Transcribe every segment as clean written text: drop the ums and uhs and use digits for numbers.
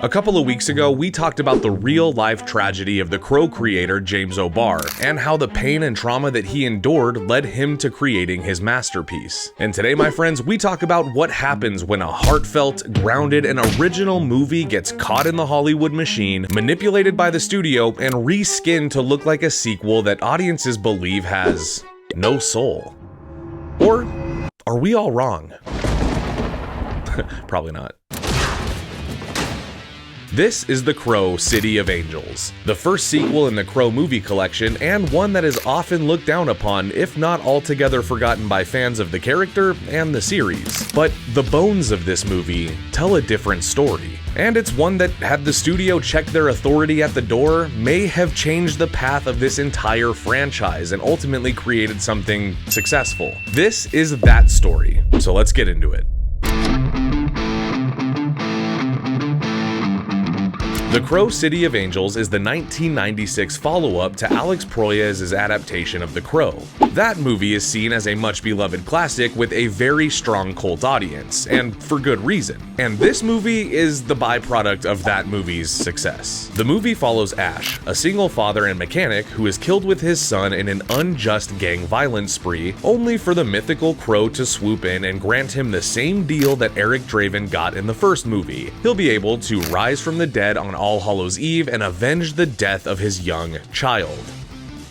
A couple of weeks ago, we talked about the real-life tragedy of the Crow creator James O'Barr, and how the pain and trauma that he endured led him to creating his masterpiece. And today, my friends, we talk about what happens when a heartfelt, grounded, and original movie gets caught in the Hollywood machine, manipulated by the studio, and reskinned to look like a sequel that audiences believe has no soul. Or are we all wrong? Probably not. This is The Crow: City of Angels, the first sequel in the Crow movie collection, and one that is often looked down upon, if not altogether forgotten by fans of the character and the series. But the bones of this movie tell a different story, and it's one that, had the studio checked their authority at the door, may have changed the path of this entire franchise and ultimately created something successful. This is that story, so let's get into it. The Crow: City of Angels is the 1996 follow-up to Alex Proyas's adaptation of The Crow. That movie is seen as a much-beloved classic with a very strong cult audience, and for good reason. And this movie is the byproduct of that movie's success. The movie follows Ash, a single father and mechanic who is killed with his son in an unjust gang violence spree, only for the mythical Crow to swoop in and grant him the same deal that Eric Draven got in the first movie. He'll be able to rise from the dead on All Hallows Eve and avenge the death of his young child.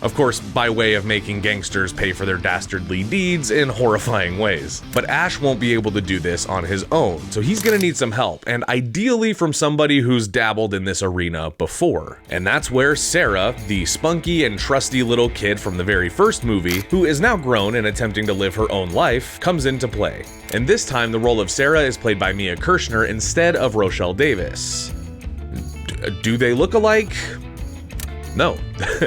Of course, by way of making gangsters pay for their dastardly deeds in horrifying ways. But Ash won't be able to do this on his own, so he's gonna need some help, and ideally from somebody who's dabbled in this arena before. And that's where Sarah, the spunky and trusty little kid from the very first movie, who is now grown and attempting to live her own life, comes into play. And this time the role of Sarah is played by Mia Kirshner instead of Rochelle Davis. Do they look alike? No.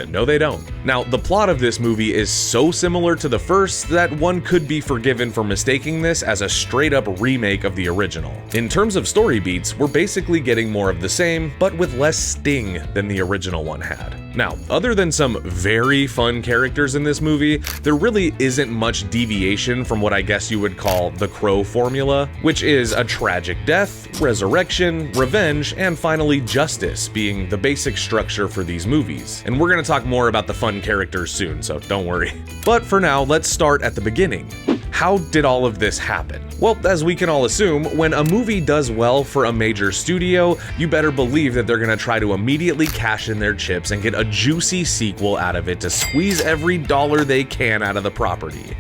No, they don't. Now, the plot of this movie is so similar to the first that one could be forgiven for mistaking this as a straight-up remake of the original. In terms of story beats, we're basically getting more of the same, but with less sting than the original one had. Now, other than some very fun characters in this movie, there really isn't much deviation from what I guess you would call the Crow formula, which is a tragic death, resurrection, revenge, and finally justice being the basic structure for these movies. And we're gonna talk more about the fun characters soon, so don't worry. But for now, let's start at the beginning. How did all of this happen? Well, as we can all assume, when a movie does well for a major studio, you better believe that they're gonna try to immediately cash in their chips and get a juicy sequel out of it to squeeze every dollar they can out of the property.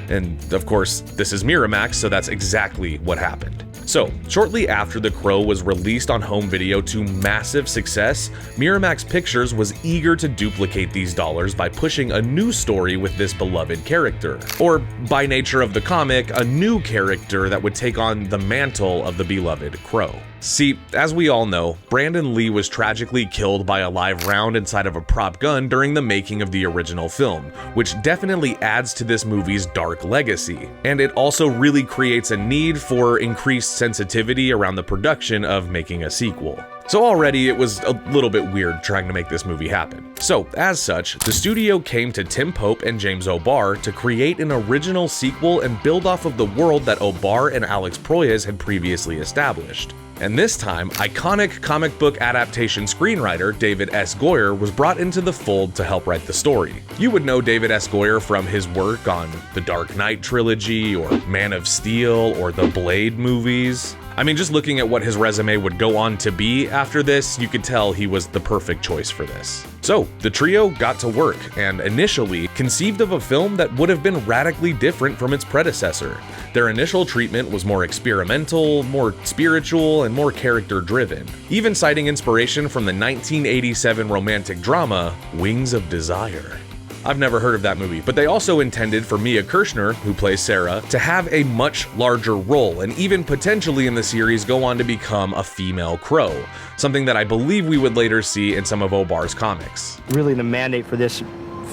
And of course, this is Miramax, so that's exactly what happened. So, shortly after The Crow was released on home video to massive success, Miramax Pictures was eager to duplicate these dollars by pushing a new story with this beloved character. Or, by nature of the comic, a new character that would take on the mantle of the beloved Crow. See, as we all know, Brandon Lee was tragically killed by a live round inside of a prop gun during the making of the original film, which definitely adds to this movie's dark legacy. And it also really creates a need for increased sensitivity around the production of making a sequel. So already it was a little bit weird trying to make this movie happen. So, as such, the studio came to Tim Pope and James O'Barr to create an original sequel and build off of the world that O'Barr and Alex Proyas had previously established. And this time, iconic comic book adaptation screenwriter David S. Goyer was brought into the fold to help write the story. You would know David S. Goyer from his work on the Dark Knight trilogy, or Man of Steel, or the Blade movies. I mean, just looking at what his resume would go on to be after this, you could tell he was the perfect choice for this. So, the trio got to work, and initially conceived of a film that would have been radically different from its predecessor. Their initial treatment was more experimental, more spiritual, and more character-driven, even citing inspiration from the 1987 romantic drama, Wings of Desire. I've never heard of that movie, but they also intended for Mia Kirshner, who plays Sarah, to have a much larger role, and even potentially in the series go on to become a female Crow, something that I believe we would later see in some of O'Barr's comics. Really, the mandate for this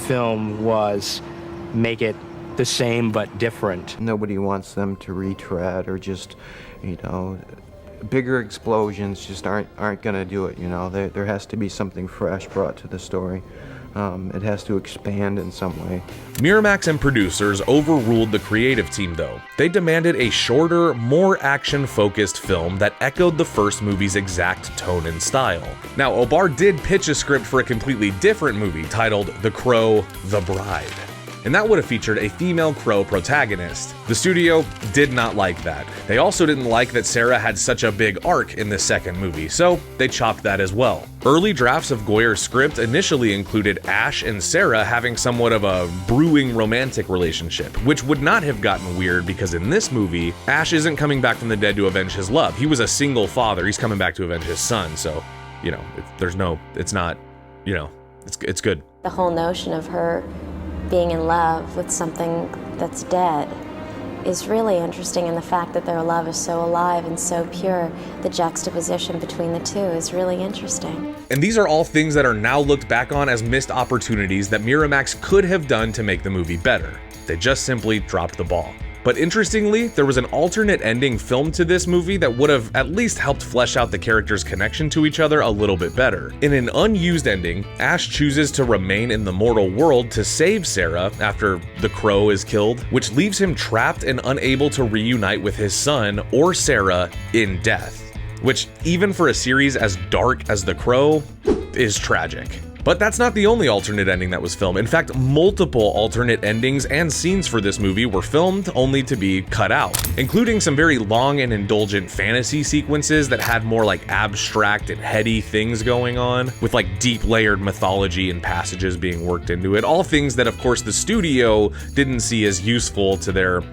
film was make it the same but different. Nobody wants them to retread or just, bigger explosions just aren't gonna do it, There has to be something fresh brought to the story It has to expand in some way. Miramax and producers overruled the creative team though. They demanded a shorter, more action-focused film that echoed the first movie's exact tone and style. Now, O'Barr did pitch a script for a completely different movie titled The Crow, The Bride, and that would have featured a female crow protagonist. The studio did not like that. They also didn't like that Sarah had such a big arc in the second movie, so they chopped that as well. Early drafts of Goyer's script initially included Ash and Sarah having somewhat of a brewing romantic relationship, which would not have gotten weird because in this movie, Ash isn't coming back from the dead to avenge his love. He was a single father. He's coming back to avenge his son, so, you know, it's not, you know, it's good. The whole notion of her being in love with something that's dead is really interesting, and the fact that their love is so alive and so pure, the juxtaposition between the two is really interesting. And these are all things that are now looked back on as missed opportunities that Miramax could have done to make the movie better. They just simply dropped the ball. But interestingly, there was an alternate ending filmed to this movie that would have at least helped flesh out the characters' connection to each other a little bit better. In an unused ending, Ash chooses to remain in the mortal world to save Sarah after the crow is killed, which leaves him trapped and unable to reunite with his son or Sarah in death, which even for a series as dark as The Crow is tragic. But that's not the only alternate ending that was filmed. In fact, multiple alternate endings and scenes for this movie were filmed only to be cut out, including some very long and indulgent fantasy sequences that had more like abstract and heady things going on, with like deep layered mythology and passages being worked into it. All things that, of course, the studio didn't see as useful to their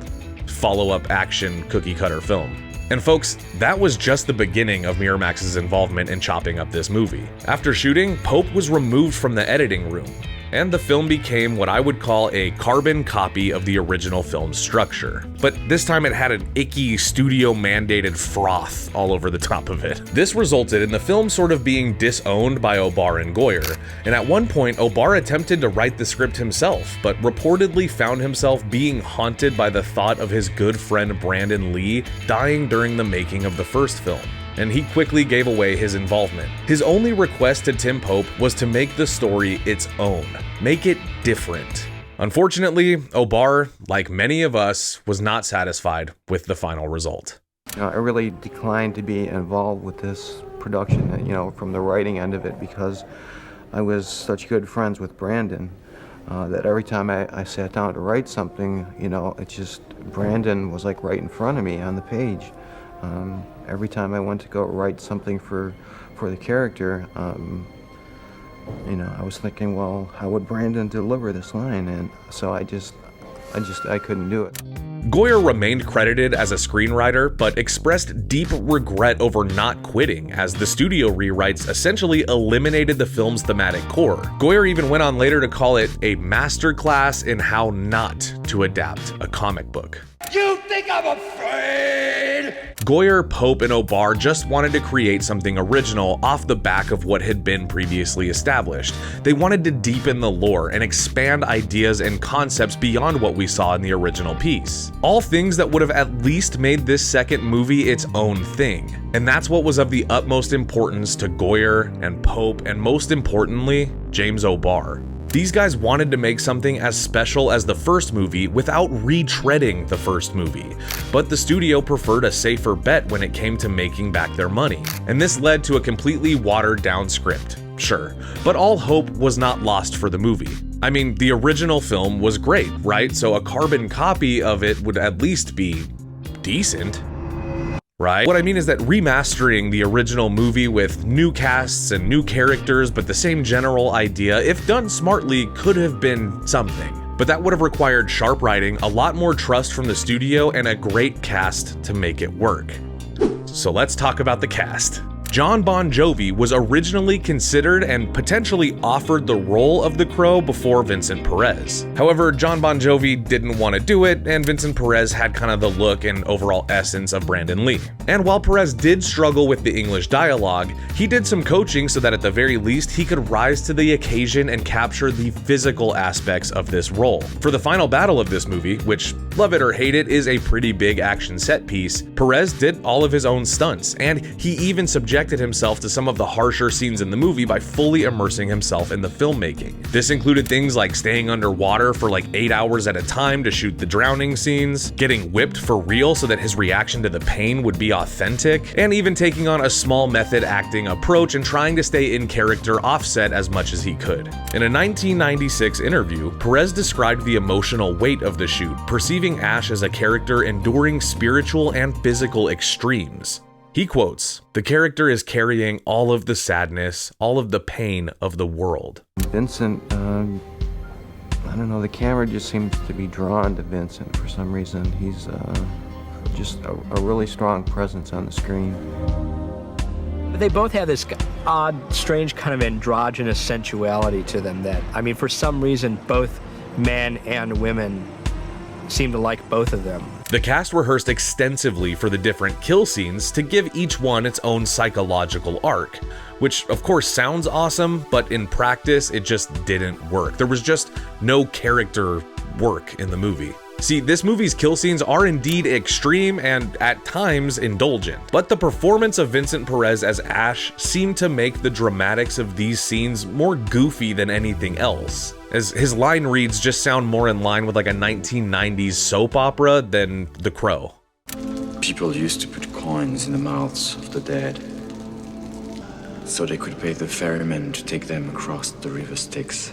follow-up action cookie cutter film. And folks, that was just the beginning of Miramax's involvement in chopping up this movie. After shooting, Pope was removed from the editing room, and the film became what I would call a carbon copy of the original film's structure. But this time it had an icky studio-mandated froth all over the top of it. This resulted in the film sort of being disowned by O'Barr and Goyer, and at one point O'Barr attempted to write the script himself, but reportedly found himself being haunted by the thought of his good friend Brandon Lee dying during the making of the first film, and he quickly gave away his involvement. His only request to Tim Pope was to make the story its own, make it different. Unfortunately, O'Barr, like many of us, was not satisfied with the final result. I really declined to be involved with this production, from the writing end of it, because I was such good friends with Brandon that every time I sat down to write something, it's just, Brandon was like right in front of me on the page. Every time I went to go write something for the character, I was thinking, well, how would Brandon deliver this line? And so I couldn't do it. Goyer remained credited as a screenwriter, but expressed deep regret over not quitting, as the studio rewrites essentially eliminated the film's thematic core. Goyer even went on later to call it a masterclass in how not to adapt a comic book. You think I'm afraid? Goyer, Pope, and O'Barr just wanted to create something original off the back of what had been previously established. They wanted to deepen the lore and expand ideas and concepts beyond what we saw in the original piece. All things that would have at least made this second movie its own thing. And that's what was of the utmost importance to Goyer and Pope, and most importantly, James O'Barr. These guys wanted to make something as special as the first movie without retreading the first movie, but the studio preferred a safer bet when it came to making back their money, and this led to a completely watered down script, sure, but all hope was not lost for the movie. I mean, the original film was great, right? So a carbon copy of it would at least be decent. Right? What I mean is that remastering the original movie with new casts and new characters, but the same general idea, if done smartly, could have been something. But that would have required sharp writing, a lot more trust from the studio, and a great cast to make it work. So let's talk about the cast. Jon Bon Jovi was originally considered and potentially offered the role of the Crow before Vincent Perez. However, Jon Bon Jovi didn't want to do it, and Vincent Perez had kind of the look and overall essence of Brandon Lee. And while Perez did struggle with the English dialogue, he did some coaching so that at the very least he could rise to the occasion and capture the physical aspects of this role. For the final battle of this movie, which, love it or hate it, is a pretty big action set piece, Perez did all of his own stunts, and he even subjected subjected himself to some of the harsher scenes in the movie by fully immersing himself in the filmmaking. This included things like staying underwater for like 8 hours at a time to shoot the drowning scenes, getting whipped for real so that his reaction to the pain would be authentic, and even taking on a small method acting approach and trying to stay in character offset as much as he could. In a 1996 interview, Perez described the emotional weight of the shoot, perceiving Ash as a character enduring spiritual and physical extremes. He quotes, "The character is carrying all of the sadness, all of the pain of the world." Vincent, I don't know, the camera just seems to be drawn to Vincent for some reason. He's just a really strong presence on the screen. They both have this odd, strange kind of androgynous sensuality to them that, I mean, for some reason, both men and women seem to like both of them. The cast rehearsed extensively for the different kill scenes to give each one its own psychological arc, which of course sounds awesome, but in practice it just didn't work. There was just no character work in the movie. See, this movie's kill scenes are indeed extreme and at times indulgent, but the performance of Vincent Perez as Ash seemed to make the dramatics of these scenes more goofy than anything else, as his line reads just sound more in line with like a 1990s soap opera than The Crow. People used to put coins in the mouths of the dead, so they could pay the ferryman to take them across the river Styx.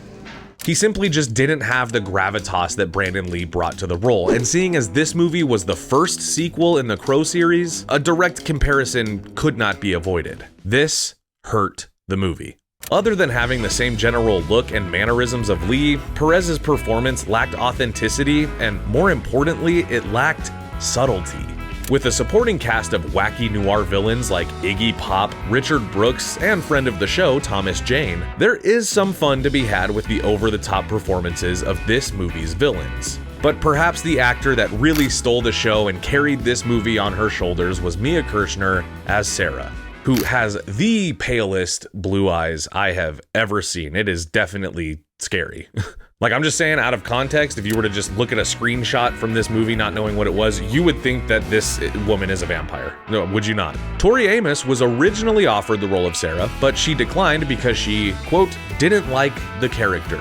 He simply just didn't have the gravitas that Brandon Lee brought to the role, and seeing as this movie was the first sequel in the Crow series, a direct comparison could not be avoided. This hurt the movie. Other than having the same general look and mannerisms of Lee, Perez's performance lacked authenticity, and more importantly, it lacked subtlety. With a supporting cast of wacky noir villains like Iggy Pop, Richard Brooks, and friend of the show Thomas Jane, there is some fun to be had with the over-the-top performances of this movie's villains. But perhaps the actor that really stole the show and carried this movie on her shoulders was Mia Kirshner as Sarah, who has the palest blue eyes I have ever seen. It is definitely scary. Like, I'm just saying, out of context, if you were to just look at a screenshot from this movie not knowing what it was, you would think that this woman is a vampire. No, would you not? Tori Amos was originally offered the role of Sarah, but she declined because she, quote, didn't like the character.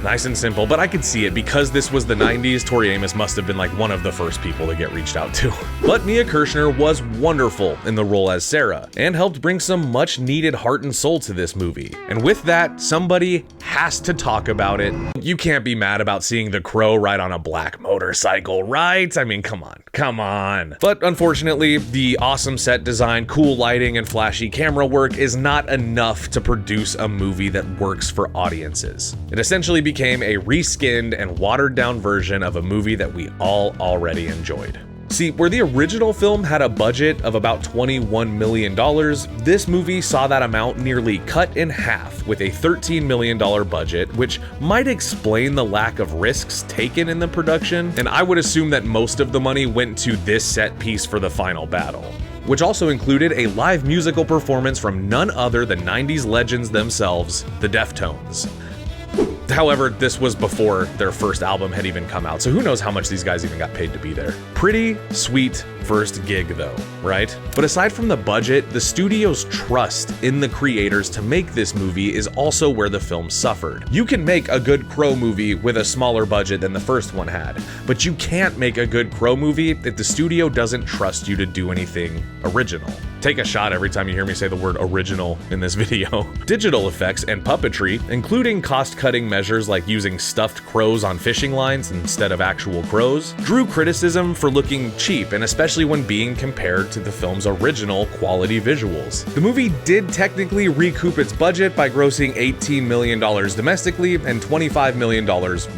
Nice and simple, but I could see it. Because this was the 90s, Tori Amos must have been like one of the first people to get reached out to. But Mia Kirshner was wonderful in the role as Sarah, and helped bring some much needed heart and soul to this movie. And with that, somebody has to talk about it. You can't be mad about seeing the Crow ride on a black motorcycle, right? I mean, come on. But unfortunately, the awesome set design, cool lighting, and flashy camera work is not enough to produce a movie that works for audiences. It essentially became a reskinned and watered down version of a movie that we all already enjoyed. See, where the original film had a budget of about $21 million, this movie saw that amount nearly cut in half with a $13 million budget, which might explain the lack of risks taken in the production, and I would assume that most of the money went to this set piece for the final battle, which also included a live musical performance from none other than 90s legends themselves, the Deftones. However, this was before their first album had even come out, so who knows how much these guys even got paid to be there. Pretty sweet first gig though, right? But aside from the budget, the studio's trust in the creators to make this movie is also where the film suffered. You can make a good Crow movie with a smaller budget than the first one had, but you can't make a good Crow movie if the studio doesn't trust you to do anything original. Take a shot every time you hear me say the word original in this video. Digital effects and puppetry, including cost-cutting measures like using stuffed crows on fishing lines instead of actual crows, drew criticism for looking cheap, and especially when being compared to the film's original quality visuals. The movie did technically recoup its budget by grossing $18 million domestically and $25 million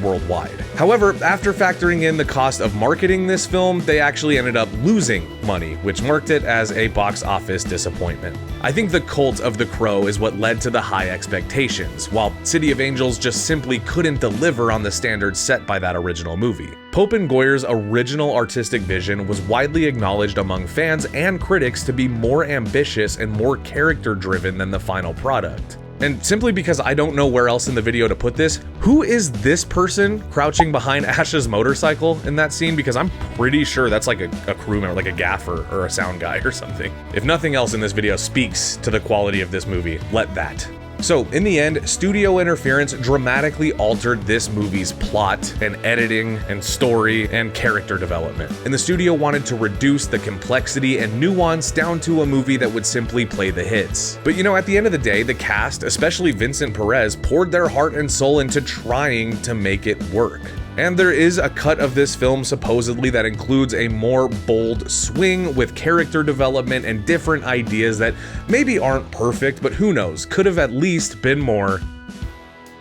worldwide. However, after factoring in the cost of marketing this film, they actually ended up losing money, which marked it as a box office disappointment. I think the cult of The Crow is what led to the high expectations, while City of Angels just simply couldn't deliver on the standards set by that original movie. Pope and Goyer's original artistic vision was widely acknowledged among fans and critics to be more ambitious and more character-driven than the final product. And simply because I don't know where else in the video to put this, who is this person crouching behind Ash's motorcycle in that scene? Because I'm pretty sure that's like a crew member, like a gaffer or a sound guy or something. If nothing else in this video speaks to the quality of this movie, let that. So, in the end, studio interference dramatically altered this movie's plot and editing and story and character development. And the studio wanted to reduce the complexity and nuance down to a movie that would simply play the hits. But you know, at the end of the day, the cast, especially Vincent Perez, poured their heart and soul into trying to make it work. And there is a cut of this film supposedly that includes a more bold swing with character development and different ideas that maybe aren't perfect, but who knows, could have at least been more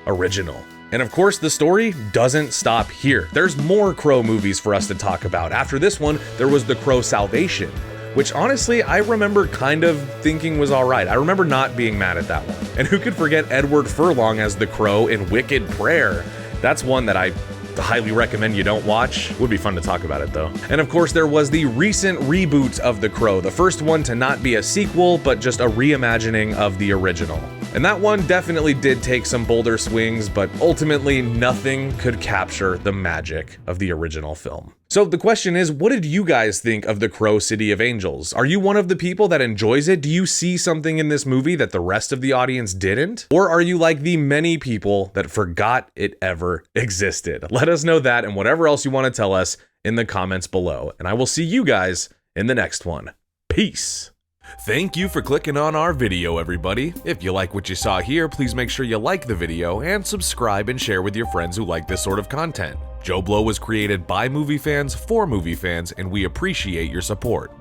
original. And of course, the story doesn't stop here. There's more Crow movies for us to talk about. After this one, there was The Crow Salvation, which honestly, I remember kind of thinking was alright. I remember not being mad at that one. And who could forget Edward Furlong as the Crow in Wicked Prayer? That's one that I highly recommend you don't watch. Would be fun to talk about it though. And of course, there was the recent reboot of The Crow, the first one to not be a sequel, but just a reimagining of the original. And that one definitely did take some bolder swings, but ultimately nothing could capture the magic of the original film. So the question is, what did you guys think of The Crow City of Angels? Are you one of the people that enjoys it? Do you see something in this movie that the rest of the audience didn't? Or are you like the many people that forgot it ever existed? Let us know that and whatever else you want to tell us in the comments below. And I will see you guys in the next one. Peace. Thank you for clicking on our video, everybody. If you like what you saw here, please make sure you like the video and subscribe and share with your friends who like this sort of content. JoBlo was created by movie fans for movie fans, and we appreciate your support.